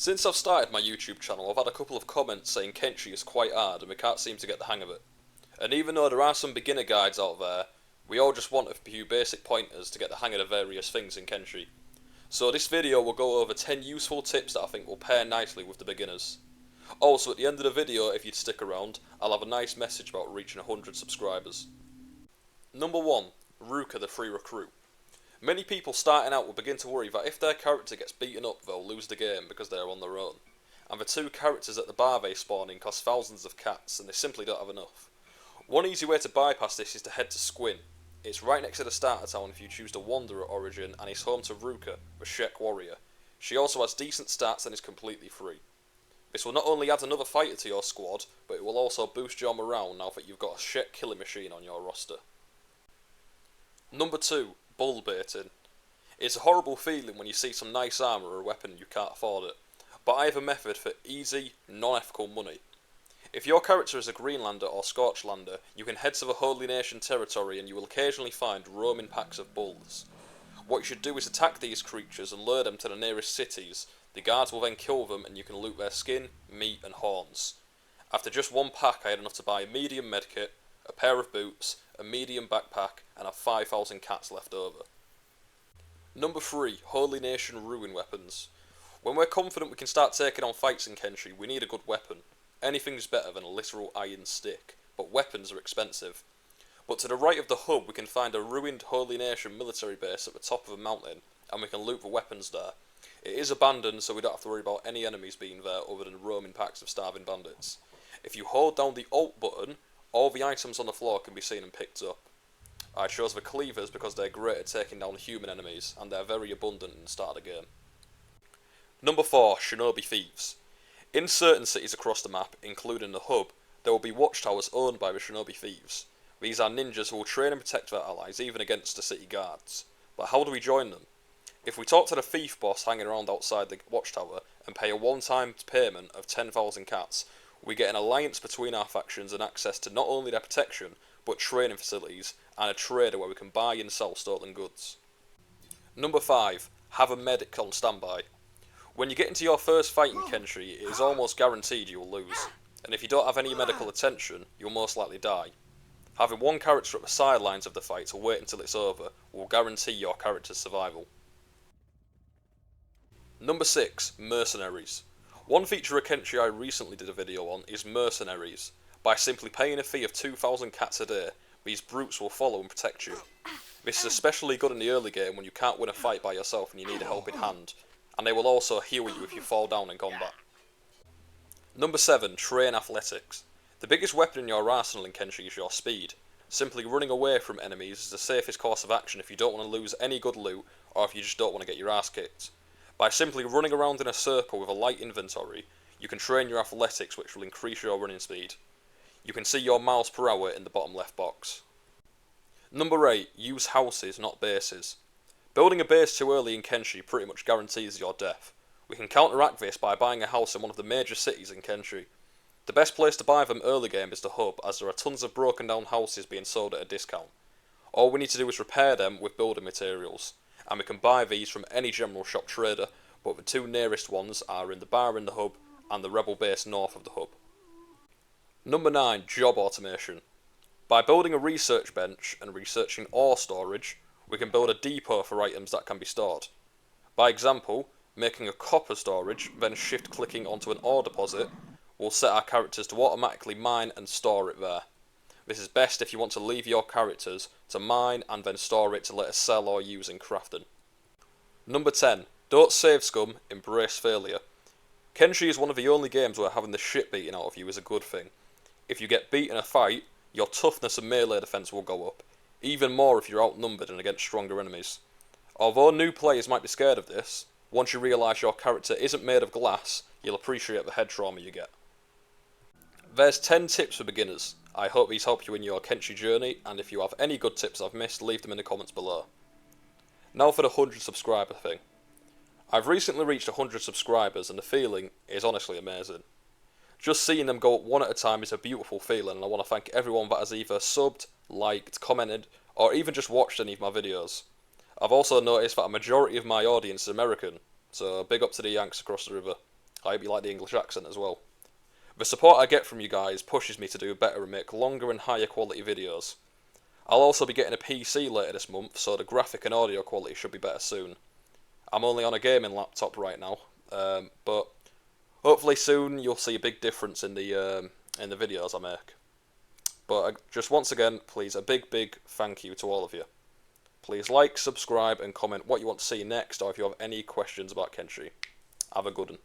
Since I've started my YouTube channel, I've had a couple of comments saying Kenshi is quite hard and we can't seem to get the hang of it. And even though there are some beginner guides out there, we all just want a few basic pointers to get the hang of the various things in Kenshi. So this video will go over 10 useful tips that I think will pair nicely with the beginners. Also, at the end of the video, if you'd stick around, I'll have a nice message about reaching 100 subscribers. Number 1. Ruka the free recruit. Many people starting out will begin to worry that if their character gets beaten up, they'll lose the game because they're on their own. And the 2 characters at the bar they spawn in cost thousands of cats, and they simply don't have enough. One easy way to bypass this is to head to Squin. It's right next to the starter town if you choose to wander at Origin, and it's home to Ruka, the Shek warrior. She also has decent stats and is completely free. This will not only add another fighter to your squad, but it will also boost your morale now that you've got a Shek killing machine on your roster. Number 2. Bull baiting. It's a horrible feeling when you see some nice armour or a weapon and you can't afford it, but I have a method for easy, non-ethical money. If your character is a Greenlander or Scorchlander, you can head to the Holy Nation territory and you will occasionally find roaming packs of bulls. What you should do is attack these creatures and lure them to the nearest cities. The guards will then kill them and you can loot their skin, meat and horns. After just one pack I had enough to buy a medium medkit, a pair of boots, a medium backpack and have 5,000 cats left over. Number 3. Holy Nation ruin weapons. When we're confident we can start taking on fights in Kenshi, we need a good weapon. Anything's better than a literal iron stick, but weapons are expensive. But to the right of the hub we can find a ruined Holy Nation military base at the top of a mountain, and we can loot the weapons there. It is abandoned, so we don't have to worry about any enemies being there other than roaming packs of starving bandits. If you hold down the Alt button, all the items on the floor can be seen and picked up. I chose the cleavers because they're great at taking down human enemies, and they're very abundant in the start of the game. Number 4. Shinobi Thieves. In certain cities across the map, including the hub, there will be watchtowers owned by the Shinobi Thieves. These are ninjas who will train and protect their allies, even against the city guards. But how do we join them? If we talk to the thief boss hanging around outside the watchtower and pay a one-time payment of 10,000 cats, we get an alliance between our factions and access to not only their protection, but training facilities and a trader where we can buy and sell stolen goods. Number 5. Have a medic on standby. When you get into your first fight in Kenshi, it is almost guaranteed you will lose, and if you don't have any medical attention, you'll most likely die. Having one character at the sidelines of the fight to wait until it's over will guarantee your character's survival. Number 6. Mercenaries. One feature of Kenshi I recently did a video on is mercenaries. By simply paying a fee of 2,000 cats a day, these brutes will follow and protect you. This is especially good in the early game when you can't win a fight by yourself and you need a helping hand, and they will also heal you if you fall down in combat. Number 7. Train athletics. The biggest weapon in your arsenal in Kenshi is your speed. Simply running away from enemies is the safest course of action if you don't want to lose any good loot or if you just don't want to get your ass kicked. By simply running around in a circle with a light inventory, you can train your athletics, which will increase your running speed. You can see your miles per hour in the bottom left box. Number 8. Use houses, not bases. Building a base too early in Kenshi pretty much guarantees your death. We can counteract this by buying a house in one of the major cities in Kenshi. The best place to buy them early game is the hub, as there are tons of broken down houses being sold at a discount. All we need to do is repair them with building materials, and we can buy these from any general shop trader, but the 2 nearest ones are in the bar in the hub and the rebel base north of the hub. Number 9. Job automation. By building a research bench and researching ore storage, we can build a depot for items that can be stored. By example, making a copper storage, then shift clicking onto an ore deposit, will set our characters to automatically mine and store it there. This is best if you want to leave your characters to mine and then store it to later sell or use in crafting. Number 10. Don't save scum, embrace failure. Kenshi is one of the only games where having the shit beaten out of you is a good thing. If you get beat in a fight, your toughness and melee defense will go up, even more if you're outnumbered and against stronger enemies. Although new players might be scared of this, once you realise your character isn't made of glass, you'll appreciate the head trauma you get. There's 10 tips for beginners. I hope these help you in your Kenshi journey, and if you have any good tips I've missed, leave them in the comments below. Now for the 100 subscriber thing. I've recently reached 100 subscribers and the feeling is honestly amazing. Just seeing them go up one at a time is a beautiful feeling, and I want to thank everyone that has either subbed, liked, commented, or even just watched any of my videos. I've also noticed that a majority of my audience is American, so big up to the Yanks across the river. I hope you like the English accent as well. The support I get from you guys pushes me to do better and make longer and higher quality videos. I'll also be getting a PC later this month, so the graphic and audio quality should be better soon. I'm only on a gaming laptop right now, but hopefully soon you'll see a big difference in the videos I make. But just once again, please, a big thank you to all of you. Please like, subscribe, and comment what you want to see next, or if you have any questions about Kenshi. Have a good one.